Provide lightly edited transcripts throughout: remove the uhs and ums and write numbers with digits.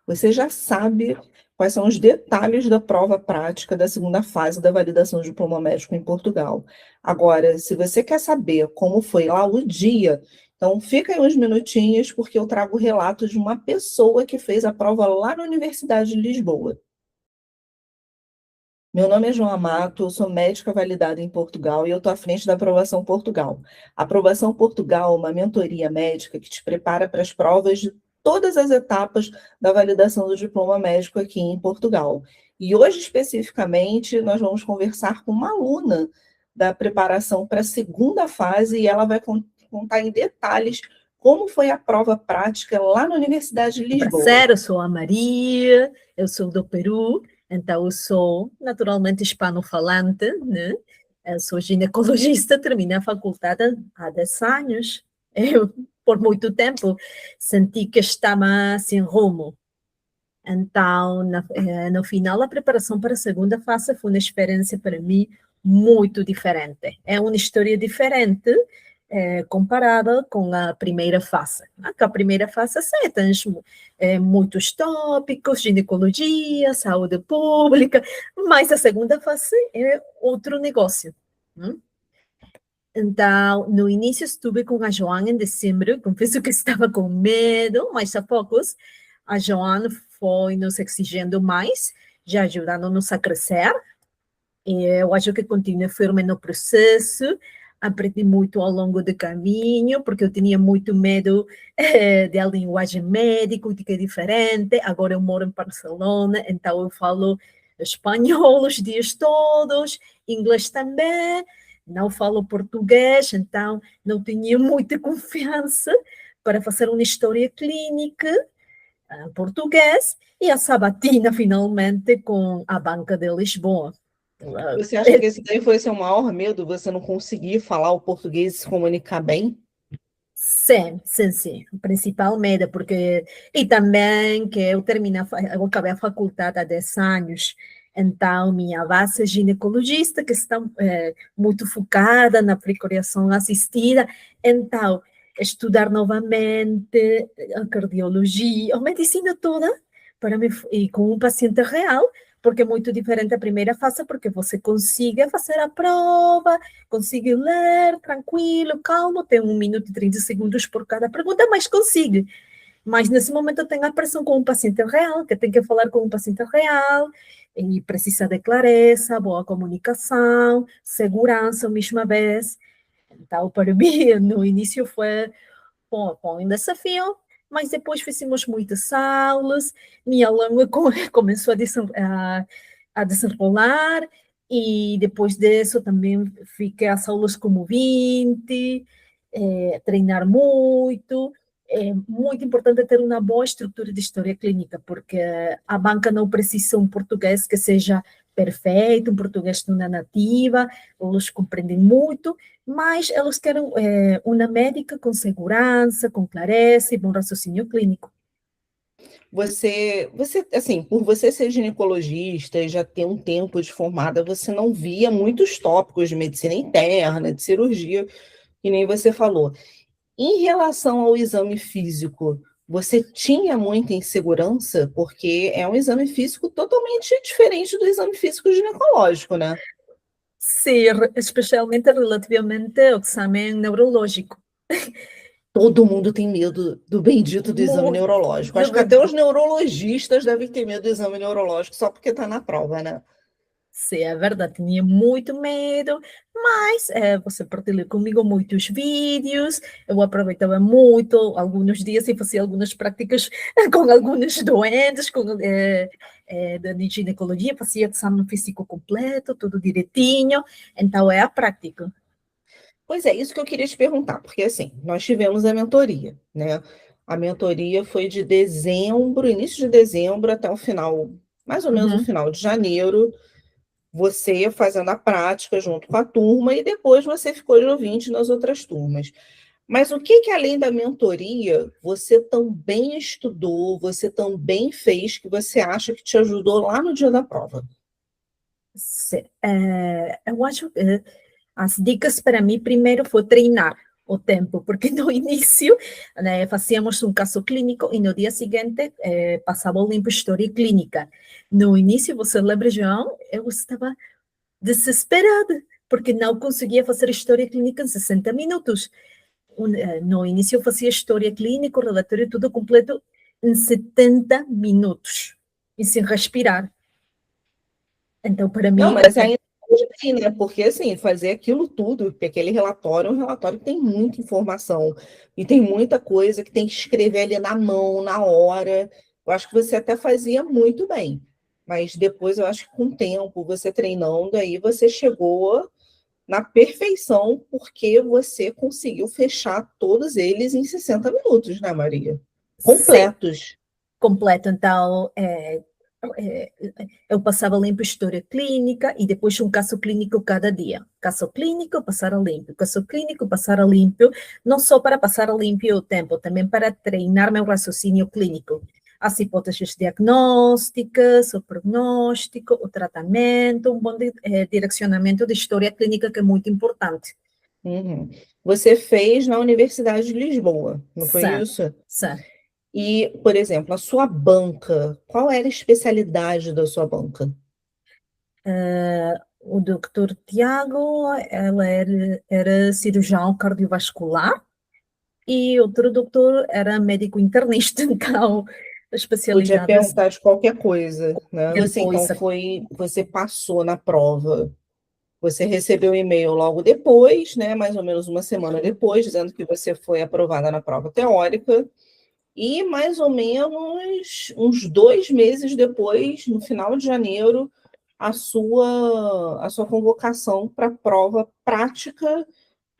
Você já sabe quais são os detalhes da prova prática da segunda fase da validação do diploma médico em Portugal. Agora, se você quer saber como foi lá o dia, então fica aí uns minutinhos, porque eu trago o relato de uma pessoa que fez a prova lá na Universidade de Lisboa. Meu nome é João Amato, eu sou médica validada em Portugal e eu estou à frente da Aprovação Portugal. A Aprovação Portugal é uma mentoria médica que te prepara para as provas de todas as etapas da validação do diploma médico aqui em Portugal. E hoje, especificamente, nós vamos conversar com uma aluna da preparação para a segunda fase e ela vai contar em detalhes como foi a prova prática lá na Universidade de Lisboa. Prazer, eu sou a Maria, eu sou do Peru, então eu sou naturalmente hispano-falante, né? Eu sou ginecologista, terminei a faculdade há 10 anos. Eu, por muito tempo, senti que estava sem rumo. Então, no final, a preparação para a segunda fase foi uma experiência para mim muito diferente. É uma história diferente comparada com a primeira fase. A primeira fase, sim, tem muitos tópicos, ginecologia, saúde pública, mas a segunda fase é outro negócio. Então, no início estive com a Joana em dezembro, confesso que estava com medo, mas a poucos a Joana foi nos exigindo mais, já ajudando-nos a crescer. E eu acho que continuo firme no processo, aprendi muito ao longo do caminho, porque eu tinha muito medo da linguagem médica, de que é diferente. Agora eu moro em Barcelona, então eu falo espanhol os dias todos, inglês também, não falo português, então não tinha muita confiança para fazer uma história clínica em português, e a sabatina finalmente com a Banca de Lisboa. Você acha que esse daí foi seu maior medo, você não conseguir falar o português e se comunicar bem? Sim, sim, sim, principalmente porque, e também que eu acabei a faculdade há 10 anos, então minha base é ginecologista, que está muito focada na procriação assistida, então estudar novamente a cardiologia, a medicina toda, para mim, e com um paciente real, porque é muito diferente a primeira fase, porque você consiga fazer a prova, consigo ler tranquilo, calmo, tem 1 minuto e 30 segundos por cada pergunta, mas consigo. Mas nesse momento eu tenho a pressão com um paciente real, que tem que falar com um paciente real, e precisa de clareza, boa comunicação, segurança, mesma vez. Então, para mim, no início foi um desafio, mas depois fizemos muitas aulas, minha língua começou a desenrolar, e depois disso também fiquei as aulas como ouvinte, treinar muito. É muito importante ter uma boa estrutura de história clínica, porque a banca não precisa um português que seja perfeito, um português não é nativa, eles compreendem muito, mas eles querem uma médica com segurança, com clareza e bom raciocínio clínico. Assim, por você ser ginecologista e já ter um tempo de formada, você não via muitos tópicos de medicina interna, de cirurgia, que nem você falou. Em relação ao exame físico, você tinha muita insegurança, porque é um exame físico totalmente diferente do exame físico ginecológico, né? Sim, especialmente relativamente ao exame neurológico. Todo mundo tem medo do bendito do exame Muito, neurológico. Acho que até os neurologistas devem ter medo do exame neurológico só porque está na prova, né? sim, é verdade, tinha muito medo, mas você partilhou comigo muitos vídeos, eu aproveitava muito alguns dias e fazia algumas práticas com alguns doentes, da ginecologia, fazia exame físico completo, tudo direitinho, então é a prática. Pois é, isso que eu queria te perguntar, porque assim, nós tivemos a mentoria, né? A mentoria foi de dezembro, início de dezembro até o final, mais ou menos o Uhum. final de janeiro, você fazendo a prática junto com a turma e depois você ficou de ouvinte nas outras turmas. Mas o que além da mentoria, você também estudou, você também fez, que você acha que te ajudou lá no dia da prova? Eu acho que as dicas para mim, primeiro, foi treinar. o tempo, porque no início, né, fazíamos um caso clínico e no dia seguinte passava o limpo história clínica. No início, você lembra, João? Eu estava desesperada, porque não conseguia fazer história clínica em 60 minutos. No início, eu fazia história clínica, o relatório tudo completo em 70 minutos, e sem respirar. Então, para Não, mim, mas ainda bem, né? Porque assim, fazer aquilo tudo, porque aquele relatório é um relatório que tem muita informação e tem muita coisa que tem que escrever ali na mão, na hora. Eu acho que você até fazia muito bem. Mas depois eu acho que com o tempo, você treinando, aí você chegou na perfeição, porque você conseguiu fechar todos eles em 60 minutos, né, Maria? sim, Completos. completo. Então, é, eu passava limpo história clínica e depois um caso clínico cada dia. Caso clínico, passar a limpo. Caso clínico, passar a limpo. Não só para passar a limpo o tempo, também para treinar meu raciocínio clínico. As hipóteses diagnósticas, o prognóstico, o tratamento, um bom direcionamento de história clínica que é muito importante. Uhum. Você fez na Universidade de Lisboa, não foi Sim, isso? sim. E, por exemplo, a sua banca, qual era a especialidade da sua banca? O doutor Tiago, ela era cirurgião cardiovascular e outro doutor era médico internista, então a Podia especialidade perguntar de qualquer coisa, né? qualquer Você então coisa. foi, você passou na prova, você recebeu o e-mail logo depois, né? Mais ou menos uma semana depois, dizendo que você foi aprovada na prova teórica. E mais ou menos uns 2 meses depois, no final de janeiro, a sua convocação para a prova prática,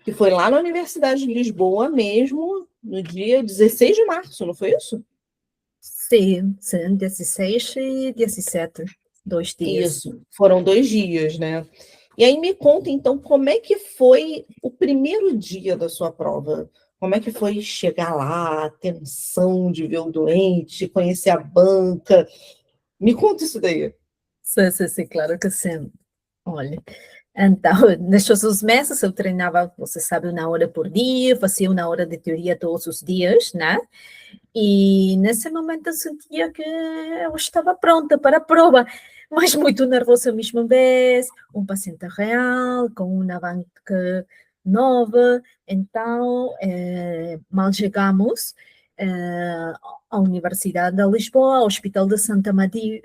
que foi lá na Universidade de Lisboa mesmo, no dia 16 de março, não foi isso? Sim, sim, 16 e 17, 2 dias. Isso, foram 2 dias, né? E aí me conta então como é que foi o primeiro dia da sua prova? Como é que foi chegar lá, a tensão de ver o doente, conhecer a banca? Me conta isso daí. Sim, sim, sim, claro que sim. Olha, então, nesses meses eu treinava, você sabe, 1 hora por dia, fazia 1 hora de teoria todos os dias, né? E nesse momento eu sentia que eu estava pronta para a prova, mas muito nervosa à mesma vez, um paciente real, com uma banca nova, então mal chegamos à Universidade de Lisboa, ao Hospital de Santa Maria,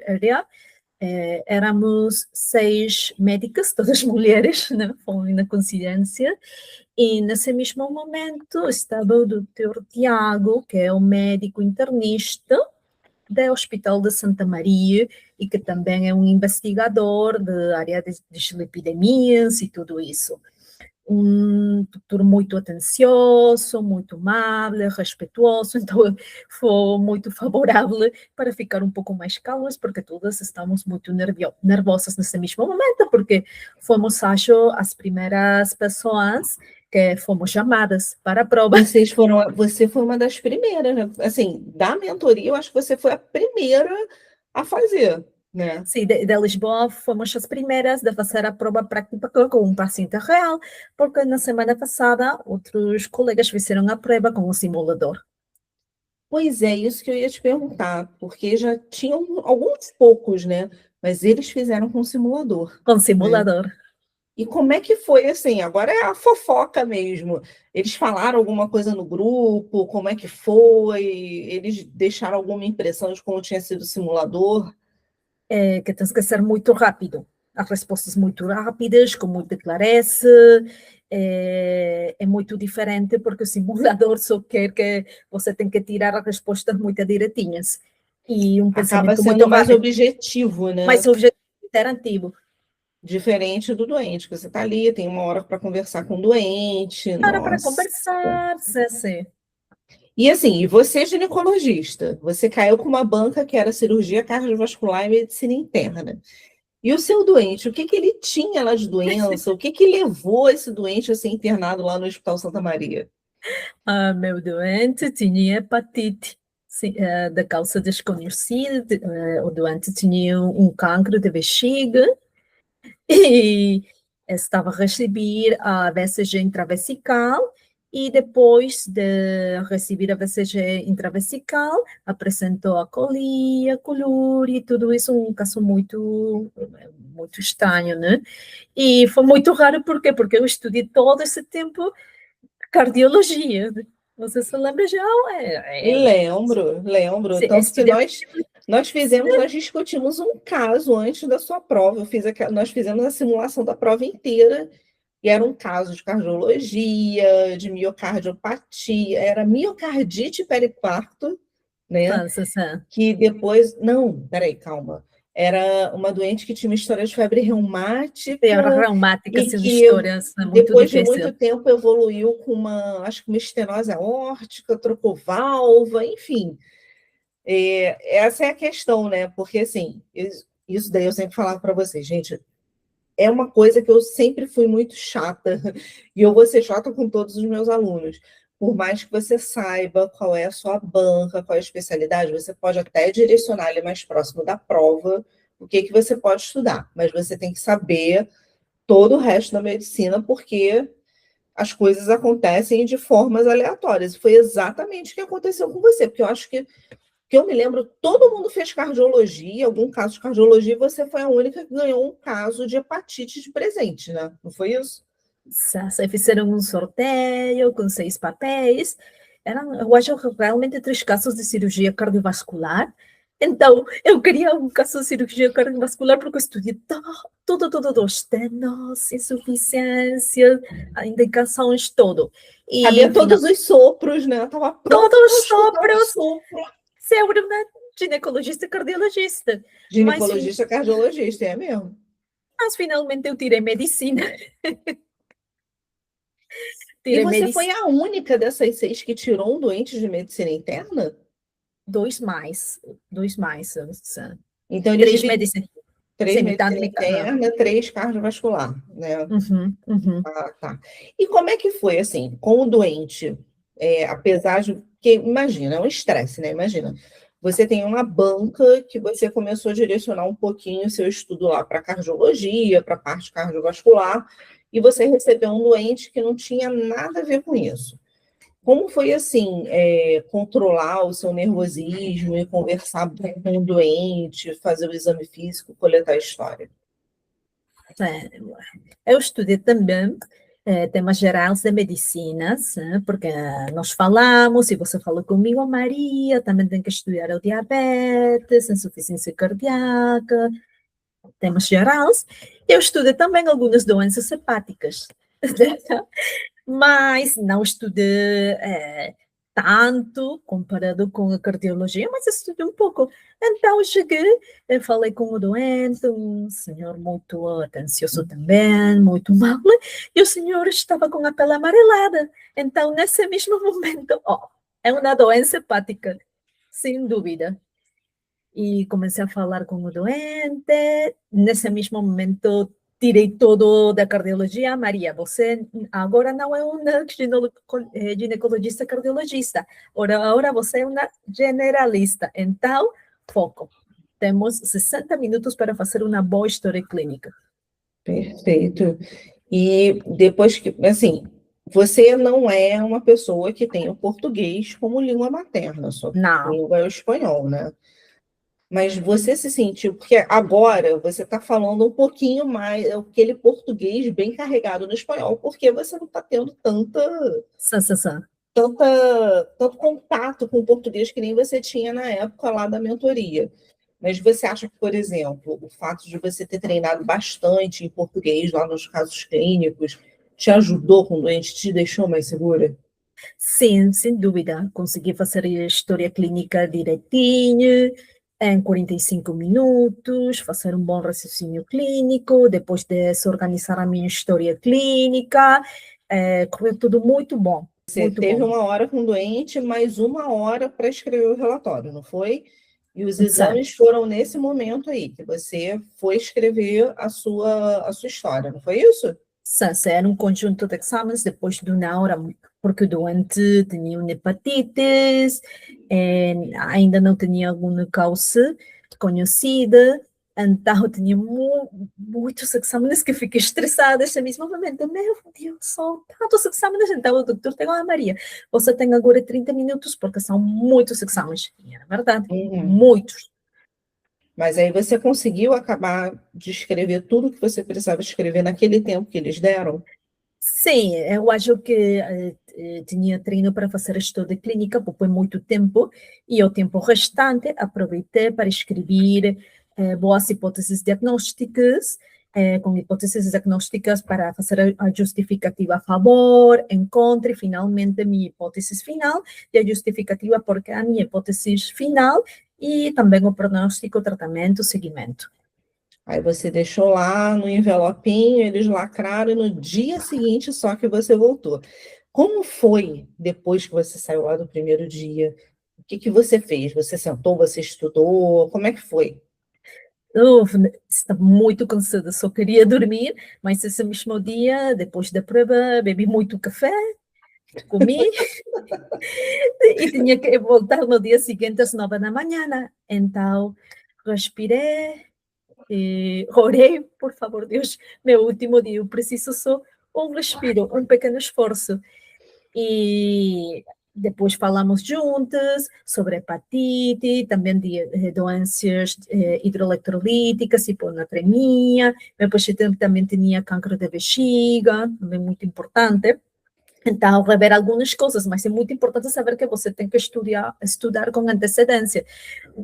éramos 6 médicas, todas mulheres, né? Foi na coincidência, e nesse mesmo momento estava o doutor Tiago, que é um médico internista do Hospital de Santa Maria e que também é um investigador da área de dislipidemias e tudo isso. Um doutor muito atencioso, muito amável, respeituoso, então foi muito favorável para ficar um pouco mais calmas, porque todas estamos muito nervosas nesse mesmo momento, porque fomos, acho, as primeiras pessoas que fomos chamadas para a prova. Você foi uma das primeiras, né? Assim, da mentoria, eu acho que você foi a primeira a fazer, né? Sim, de Lisboa fomos as primeiras a fazer a prova prática com um paciente real, porque na semana passada outros colegas fizeram a prova com o simulador. Pois é, isso que eu ia te perguntar, porque já tinham alguns poucos, né? Mas eles fizeram com simulador, Com né? simulador. E como é que foi assim? Agora é a fofoca mesmo. Eles falaram alguma coisa no grupo? Como é que foi? Eles deixaram alguma impressão de como tinha sido o simulador? Que tens que ser muito rápido. As respostas muito rápidas, com muita clareza, é muito diferente porque o simulador só quer que você tem que tirar as respostas muito direitinhas e um Acaba pensamento muito sendo mais rápido, objetivo, mas né? o objetivo é interativo. Diferente do doente, que você está ali, tem uma hora para conversar com o doente, Hora para nossa. conversar, sim, sim. E assim, e você é ginecologista, você caiu com uma banca que era cirurgia cardiovascular e medicina interna. E o seu doente, o que que ele tinha lá de doença? O que que levou esse doente a ser internado lá no Hospital Santa Maria? Ah, meu doente tinha hepatite sim, da causa desconhecida, o doente tinha um cancro de bexiga e estava a receber a BCG intravesical e depois de receber a BCG intravesical, apresentou a colia, colúria e tudo isso, um caso muito estranho, né? E foi muito raro, por quê? Porque eu estudei todo esse tempo cardiologia. Você se lembra já? Lembro. Tanto que Estudei. nós discutimos um caso antes da sua prova. Nós fizemos a simulação da prova inteira, e era um caso de cardiologia, de miocardiopatia, era miocardite periparto, né? Que depois. Não, peraí, calma. Era uma doente que tinha uma história de febre reumática Febre reumática, e assim, uma que história muito depois de difícil. muito tempo evoluiu com acho que uma estenose aórtica, trocou válvula, enfim. Essa é a questão, né? Porque assim, isso daí eu sempre falava para vocês, gente, é uma coisa que eu sempre fui muito chata, e eu vou ser chata com todos os meus alunos. Por mais que você saiba qual é a sua banca, qual é a especialidade, você pode até direcionar ele mais próximo da prova, o que você pode estudar, mas você tem que saber todo o resto da medicina, porque as coisas acontecem de formas aleatórias. Foi exatamente o que aconteceu com você, porque eu acho que eu me lembro, todo mundo fez cardiologia, algum caso de cardiologia, e você foi a única que ganhou um caso de hepatite de presente, né? Não foi isso? Fizeram um sorteio com 6 papéis. Eu acho, realmente 3 casos de cirurgia cardiovascular. Então, eu queria um caso de cirurgia cardiovascular porque eu estudei tudo, estenos, insuficiência, indicações, tudo. E, Sabia todos os sopros, né? Estava pronta todos para os escutar o sopros, sopro. sempre uma ginecologista e cardiologista. Ginecologista, cardiologista, é mesmo. Mas finalmente eu tirei medicina. E você foi a única dessas 6 que tirou um doente de medicina interna? Dois mais. Então, ele 3 divide medicina. 3 Sim, metade, medicina metade. interna, 3 cardiovascular, né? Uhum. Ah, tá. E como é que foi, assim, com o doente? Apesar de... Porque, imagina, é um estresse, né? Imagina, você tem uma banca que você começou a direcionar um pouquinho o seu estudo lá para cardiologia, para a parte cardiovascular, e você recebeu um doente que não tinha nada a ver com isso. Como foi, assim, controlar o seu nervosismo e conversar com o doente, fazer o exame físico, coletar a história? Eu estudei também temas gerais de medicinas, porque nós falamos, e você falou comigo, Maria, também tem que estudar o diabetes, insuficiência cardíaca, temas gerais. Eu estudei também algumas doenças hepáticas. Mas não estudei tanto comparado com a cardiologia, mas estudei um pouco. Então, cheguei, falei com o doente, um senhor muito atencioso também, muito mal, e o senhor estava com a pele amarelada. Então, nesse mesmo momento, é uma doença hepática, sem dúvida. E comecei a falar com o doente. Nesse mesmo momento, tirei todo da cardiologia. Maria, você agora não é uma ginecologista cardiologista. Agora você é uma generalista. Então, foco. Temos 60 minutos para fazer uma boa história clínica. Perfeito. E depois que, assim, você não é uma pessoa que tem o português como língua materna, sua Não. língua é o espanhol, né? Mas você se sentiu, porque agora você está falando um pouquinho mais, aquele português bem carregado no espanhol, porque você não está tendo tanto contato com o português que nem você tinha na época lá da mentoria. Mas você acha que, por exemplo, o fato de você ter treinado bastante em português lá nos casos clínicos te ajudou com o doente, te deixou mais segura? Sim, sem dúvida. Consegui fazer a história clínica direitinho, em 45 minutos, fazer um bom raciocínio clínico, depois de se organizar a minha história clínica, correu tudo muito bom. Você teve 1 hora com o doente, mais 1 hora para escrever o relatório, não foi? E os exames foram nesse momento aí, que você foi escrever a sua história, não foi isso? Era um conjunto de exames depois de 1 hora, porque o doente tinha uma hepatites, ainda não tinha alguma causa conhecida, Então, eu tinha muitos exames que fiquei estressada nesse mesmo momento. Meu Deus, são tantos exames. Então, o doutor pegou a Maria. Você tem agora 30 minutos, porque são muitos exames. E era verdade, muitos. Mas aí você conseguiu acabar de escrever tudo que você precisava escrever naquele tempo que eles deram? Sim, eu acho que tinha treino para fazer estudo de clínica por muito tempo, e o tempo restante aproveitei para escrever boas hipóteses diagnósticas, com hipóteses diagnósticas para fazer a justificativa a favor, em contra, e finalmente a minha hipótese final, e a justificativa porque a minha hipótese final, e também o prognóstico, tratamento, seguimento. Aí você deixou lá no envelopinho, eles lacraram, e no dia seguinte só que você voltou. Como foi depois que você saiu lá do primeiro dia? O que que você fez? Você sentou, você estudou? Como é que foi? Estava muito cansada, só queria dormir, mas esse mesmo dia, depois da prova, bebi muito café, comi e tinha que voltar no dia seguinte às 9 da manhã. Então, respirei e orei, por favor, Deus, meu último dia, eu preciso só um respiro, um pequeno esforço. E depois falamos juntas sobre hepatite, também de doenças hidroeletrolíticas, hiponatremia. Depois também tinha câncer de bexiga, também muito importante. Então, rever algumas coisas, mas é muito importante saber que você tem que estudar com antecedência.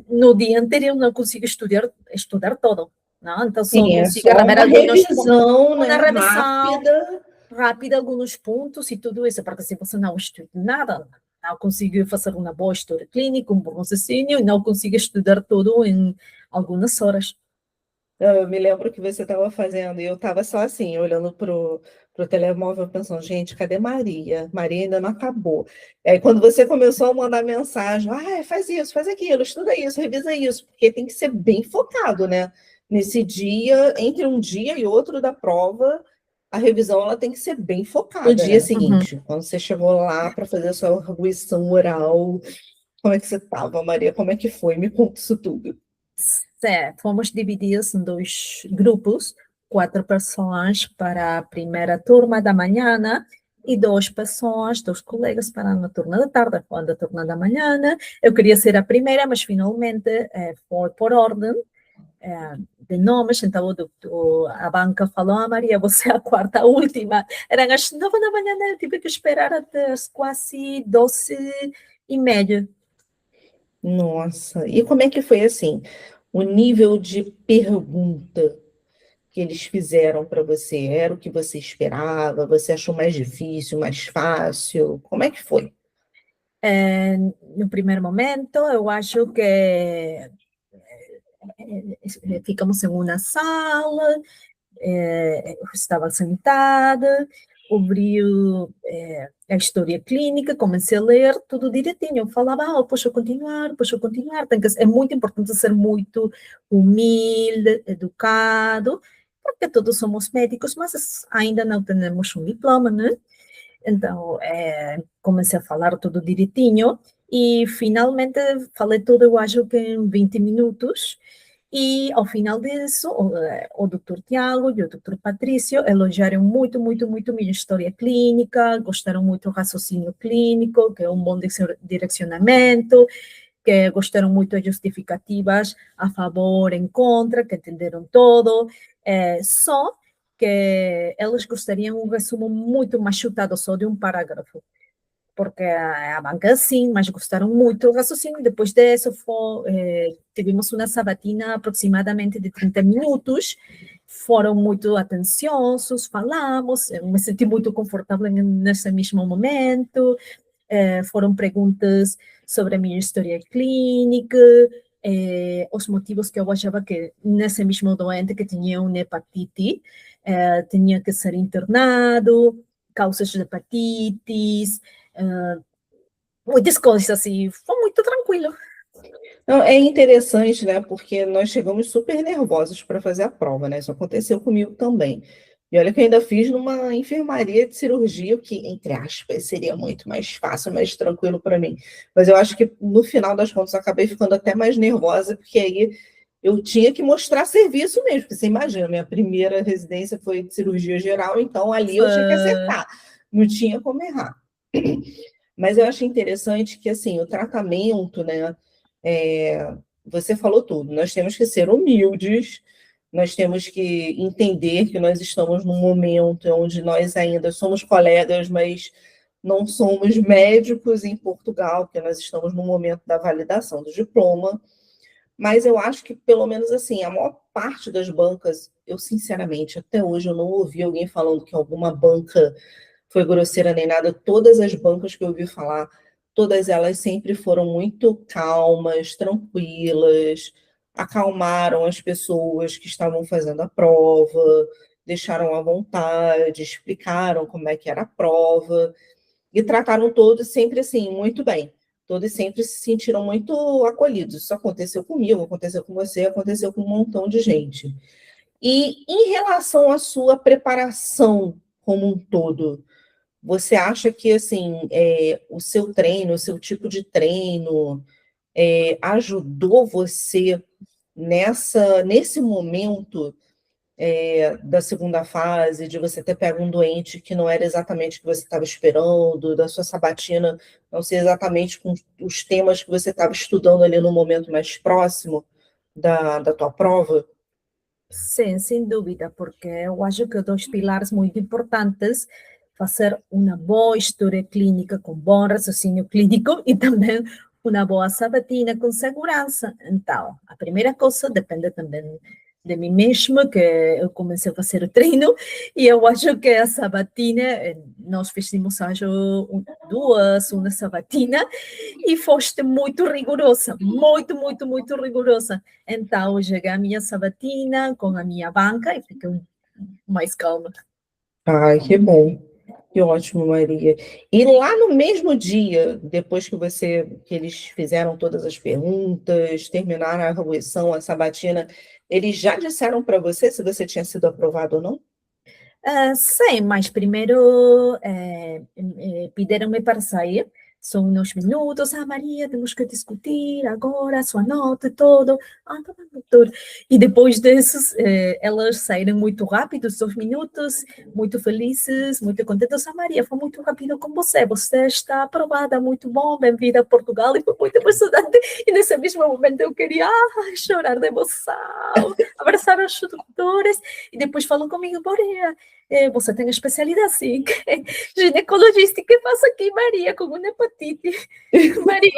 No dia anterior não consigo estudar todo, não? Então, só Sim, é consigo só rever uma alguns pontos, revisão, né, uma revisão rápida. rápida, alguns pontos e tudo isso, porque se você não estuda nada, não consegue fazer uma boa história clínica, um bom raciocínio, e não consegue estudar tudo em algumas horas. Eu me lembro que você estava fazendo, e eu estava só assim, olhando pro telemóvel, pensando, gente, cadê Maria? Maria ainda não acabou. E aí, quando você começou a mandar mensagem, faz isso, faz aquilo, estuda isso, revisa isso, porque tem que ser bem focado, né? Nesse dia, entre um dia e outro da prova, a revisão ela tem que ser bem focada. No dia seguinte, quando você chegou lá para fazer a sua arguição oral, como é que você estava, Maria? Como é que foi? Me conta isso tudo. Certo, fomos divididos em dois grupos, 4 pessoas para a primeira turma da manhã e 2 pessoas, 2 colegas para a turma da tarde. Quando a turma da manhã, eu queria ser a primeira, mas finalmente foi por ordem de nomes, então a banca falou, Maria, você é a quarta, a última. Eram as 9 da manhã, eu tive que esperar até as quase 12h30. Nossa, e como é que foi assim? O nível de pergunta que eles fizeram para você era o que você esperava? Você achou mais difícil, mais fácil? Como é que foi? No primeiro momento, eu acho que ficamos em uma sala, eu estava sentada, abri a história clínica, comecei a ler tudo direitinho. Eu falava, posso continuar, posso continuar. É muito importante ser muito humilde, educado, porque todos somos médicos, mas ainda não temos um diploma, né? Então, comecei a falar tudo direitinho e finalmente falei tudo, eu acho que em 20 minutos. E ao final disso, o Dr. Tiago e o Dr. Patrício elogiaram muito, muito, muito minha história clínica, gostaram muito do raciocínio clínico, que é um bom direcionamento, que gostaram muito das justificativas a favor, em contra, que entenderam todo. Só que eles gostariam um resumo muito mais chutado, só de um parágrafo, porque a banca sim, mas gostaram muito do raciocínio. Depois disso, tivemos uma sabatina aproximadamente de 30 minutos, foram muito atenciosos, falamos, eu me senti muito confortável nesse mesmo momento, foram perguntas sobre a minha história clínica, os motivos que eu achava que nesse mesmo doente que tinha uma hepatite, tinha que ser internado, causas de hepatites, muitas coisas assim, foi muito tranquilo. Não, é interessante, né? Porque nós chegamos super nervosos para fazer a prova, né? Isso aconteceu comigo também. E olha que eu ainda fiz numa enfermaria de cirurgia, o que, entre aspas, seria muito mais fácil, mais tranquilo para mim. Mas eu acho que no final das contas eu acabei ficando até mais nervosa, porque aí eu tinha que mostrar serviço mesmo, porque você imagina, minha primeira residência foi de cirurgia geral, então ali eu tinha que acertar, não tinha como errar. Mas eu acho interessante que, assim, o tratamento, né, você falou tudo, nós temos que ser humildes, nós temos que entender que nós estamos num momento onde nós ainda somos colegas, mas não somos médicos em Portugal, porque nós estamos no momento da validação do diploma, mas eu acho que, pelo menos assim, a maior parte das bancas, eu sinceramente, até hoje eu não ouvi alguém falando que alguma banca foi grosseira nem nada. Todas as bancas que eu ouvi falar, todas elas sempre foram muito calmas, tranquilas, acalmaram as pessoas que estavam fazendo a prova, deixaram à vontade, explicaram como é que era a prova, e trataram todos sempre assim, muito bem. Todos sempre se sentiram muito acolhidos. Isso aconteceu comigo, aconteceu com você, aconteceu com um montão de gente. E em relação à sua preparação como um todo, você acha que assim, o seu treino, o seu tipo de treino, ajudou você nesse momento da segunda fase, de você ter pego um doente que não era exatamente o que você estava esperando, da sua sabatina não ser exatamente com os temas que você estava estudando ali no momento mais próximo da tua prova? Sim, sem dúvida, porque eu acho que dois pilares muito importantes, fazer uma boa história clínica com bom raciocínio clínico e também uma boa sabatina com segurança. Então, a primeira coisa depende também de mim mesma, que eu comecei a fazer o treino, e eu acho que a sabatina, nós fizemos, acho, duas, uma sabatina, e foste muito rigorosa, muito, muito, muito rigorosa. Então, eu cheguei à minha sabatina com a minha banca e fiquei mais calma. Ai, que bom. Que ótimo, Maria. E lá no mesmo dia, depois que eles fizeram todas as perguntas, terminaram a argüição, a sabatina, eles já disseram para você se você tinha sido aprovado ou não? Sim, mas primeiro pediram-me para sair, são uns minutos, Maria, temos que discutir agora, sua nota e tudo. Tá bem, doutor. E depois desses, elas saíram muito rápido, 2 minutos, muito felizes, muito contentes. Maria, foi muito rápido com você, você está aprovada, muito bom, bem-vinda a Portugal, e foi muito emocionante. E nesse mesmo momento eu queria chorar de emoção, abraçar os doutores, e depois falam comigo, Maria, você tem a especialidade, sim, ginecologista, que faço aqui, Maria, com uma hepatite. Maria.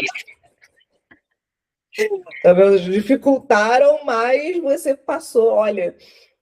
Tá vendo? Dificultaram, mas você passou. Olha,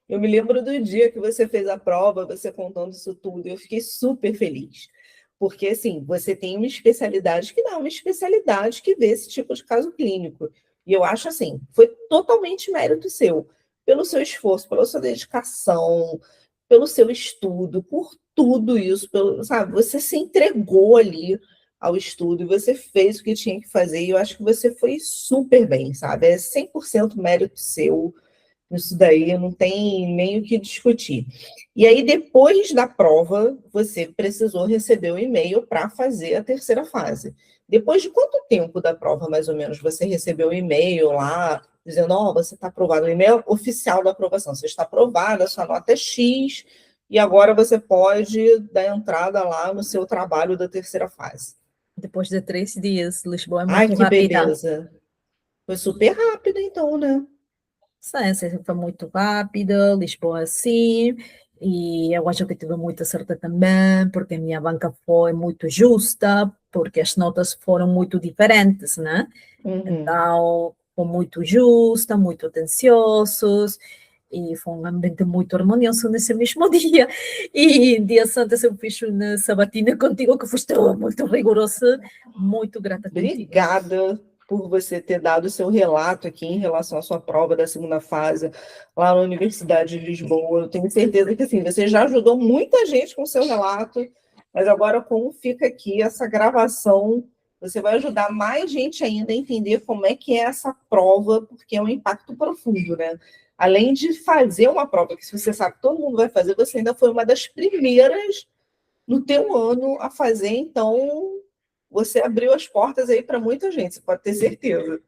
eu me lembro do dia que você fez a prova, você contando isso tudo, eu fiquei super feliz. Porque, assim, você tem uma especialidade que não é uma especialidade que vê esse tipo de caso clínico. E eu acho, assim, foi totalmente mérito seu, pelo seu esforço, pela sua dedicação, pelo seu estudo, por tudo isso, sabe? Você se entregou ali ao estudo e você fez o que tinha que fazer. E eu acho que você foi super bem, sabe? É 100% mérito seu. Isso daí não tem nem o que discutir. E aí, depois da prova, você precisou receber o e-mail para fazer a terceira fase. Depois de quanto tempo da prova, mais ou menos, você recebeu o e-mail lá, dizendo, você está aprovado, o e-mail oficial da aprovação, você está aprovada, a sua nota é X, e agora você pode dar entrada lá no seu trabalho da terceira fase. Depois de 3 dias, Lisboa é Ai, muito que rápida. beleza. Foi super rápido, então, né? Sim, foi muito rápida, Lisboa sim, e eu acho que tive muita sorte também, porque a minha banca foi muito justa, porque as notas foram muito diferentes, né? Uhum. Então, foi muito justa, muito atenciosos, e foi um ambiente muito harmonioso nesse mesmo dia. E dias antes eu fiz uma sabatina contigo, que foste muito rigorosa, muito grata contigo. Obrigada por você ter dado o seu relato aqui em relação à sua prova da segunda fase lá na Universidade de Lisboa. Eu tenho certeza que assim, você já ajudou muita gente com o seu relato, mas agora, como fica aqui essa gravação, você vai ajudar mais gente ainda a entender como é que é essa prova, porque é um impacto profundo, né? Além de fazer uma prova, que se você sabe que todo mundo vai fazer, você ainda foi uma das primeiras no teu ano a fazer, então você abriu as portas aí para muita gente, você pode ter certeza.